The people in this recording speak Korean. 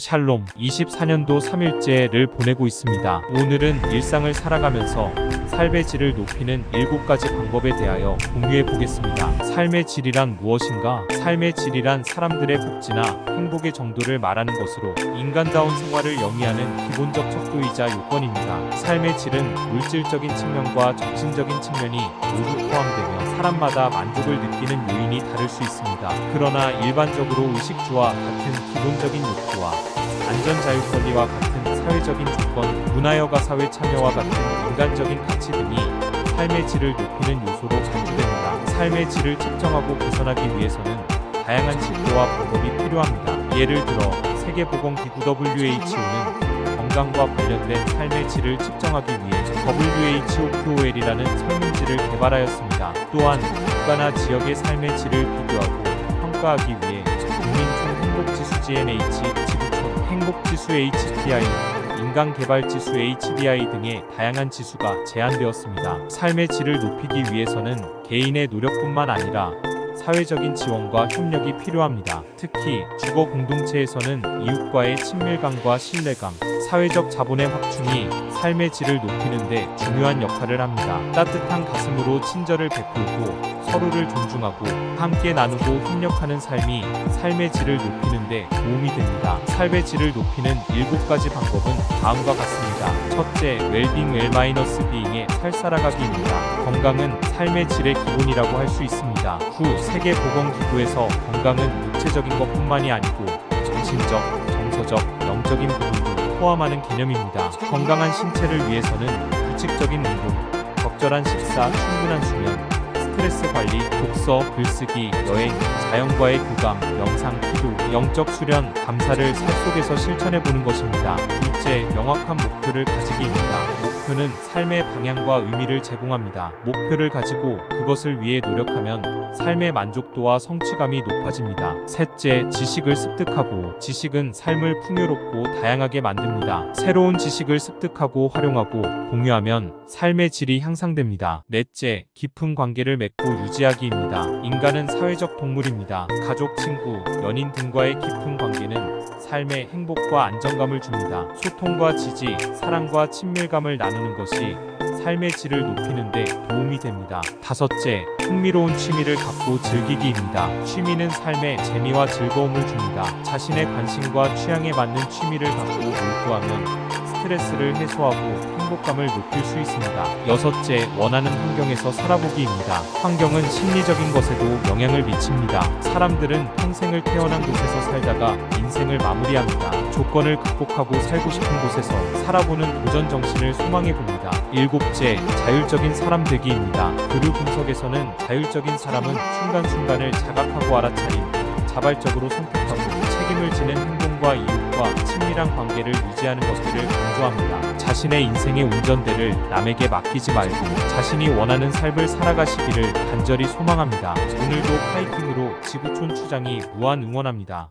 샬롬 24년도 3일째를 보내고 있습니다. 오늘은 일상을 살아가면서 삶의 질을 높이는 7가지 방법에 대하여 공유해 보겠습니다. 삶의 질이란 무엇인가? 삶의 질이란 사람들의 복지나 행복의 정도를 말하는 것으로 인간다운 생활을 영위하는 기본적 척도이자 요건입니다. 삶의 질은 물질적인 측면과 정신적인 측면이 모두 포함되며 사람마다 만족을 느끼는 요인이 다를 수 있습니다. 그러나 일반적으로 의식주와 같은 기본적인 욕구와 안전 자유 권리와 같은 사회적인 조건, 문화여가 사회 참여와 같은 인간적인 가치 등이 삶의 질을 높이는 요소로 간주됩니다. 삶의 질을 측정하고 개선하기 위해서는 다양한 지표와 방법이 필요합니다. 예를 들어 세계보건기구 WHO는 건강과 관련된 삶의 질을 측정하기 위해 WHOQOL이라는 설문지를 개발하였습니다. 또한 국가나 지역의 삶의 질을 비교하고 평가하기 위해 국민 총행복지수 GNH, 지구촌 행복지수 HDI, 인간개발지수 HDI 등의 다양한 지수가 제한되었습니다. 삶의 질을 높이기 위해서는 개인의 노력뿐만 아니라 사회적인 지원과 협력이 필요합니다. 특히 주거 공동체에서는 이웃과의 친밀감과 신뢰감, 사회적 자본의 확충이 삶의 질을 높이는 데 중요한 역할을 합니다. 따뜻한 가슴으로 친절을 베풀고 서로를 존중하고 함께 나누고 협력하는 삶이 삶의 질을 높이는 데 도움이 됩니다. 삶의 질을 높이는 7가지 방법은 다음과 같습니다. 첫째, 웰빙 웰마이너스 비잉의 살살아가기입니다. 건강은 삶의 질의 기본이라고 할 수 있습니다. 후 세계보건기구에서 건강은 육체적인 것뿐만이 아니고 정신적, 정서적, 영적인 부분도 포함하는 개념입니다. 건강한 신체를 위해서는 규칙적인 운동, 적절한 식사, 충분한 수면, 스트레스 관리, 독서, 글쓰기, 여행, 자연과의 교감, 명상, 기도, 영적 수련, 감사를 살 속에서 실천해보는 것입니다. 둘째, 명확한 목표를 가지기입니다. 목표는 삶의 방향과 의미를 제공합니다. 목표를 가지고 그것을 위해 노력하면 삶의 만족도와 성취감이 높아집니다. 셋째, 지식을 습득하고. 지식은 삶을 풍요롭고 다양하게 만듭니다. 새로운 지식을 습득하고 활용하고 공유하면 삶의 질이 향상됩니다. 넷째, 깊은 관계를 맺고 유지하기입니다. 인간은 사회적 동물입니다. 가족, 친구, 연인 등과의 깊은 관계는 삶의 행복과 안정감을 줍니다. 소통과 지지, 사랑과 친밀감을 나누는 것이 삶의 질을 높이는 데 도움이 됩니다. 다섯째, 흥미로운 취미를 갖고 즐기기입니다. 취미는 삶에 재미와 즐거움을 줍니다. 자신의 관심과 취향에 맞는 취미를 갖고 몰두하면 스트레스를 해소하고 행복감을 높일 수 있습니다. 여섯째, 원하는 환경에서 살아보기입니다. 환경은 심리적인 것에도 영향을 미칩니다. 사람들은 평생을 태어난 곳에서 살다가 인생을 마무리합니다. 조건을 극복하고 살고 싶은 곳에서 살아보는 도전 정신을 소망해봅니다. 일곱째, 자율적인 사람 되기입니다. 교류 분석에서는 자율적인 사람은 순간순간을 자각하고 알아차림, 자발적으로 선택하고 책임을 지는 행동과 이웃과 친밀한 관계를 유지하는 것들을 강조합니다. 자신의 인생의 운전대를 남에게 맡기지 말고 자신이 원하는 삶을 살아가시기를 간절히 소망합니다. 오늘도 파이팅으로 지구촌 추장이 무한 응원합니다.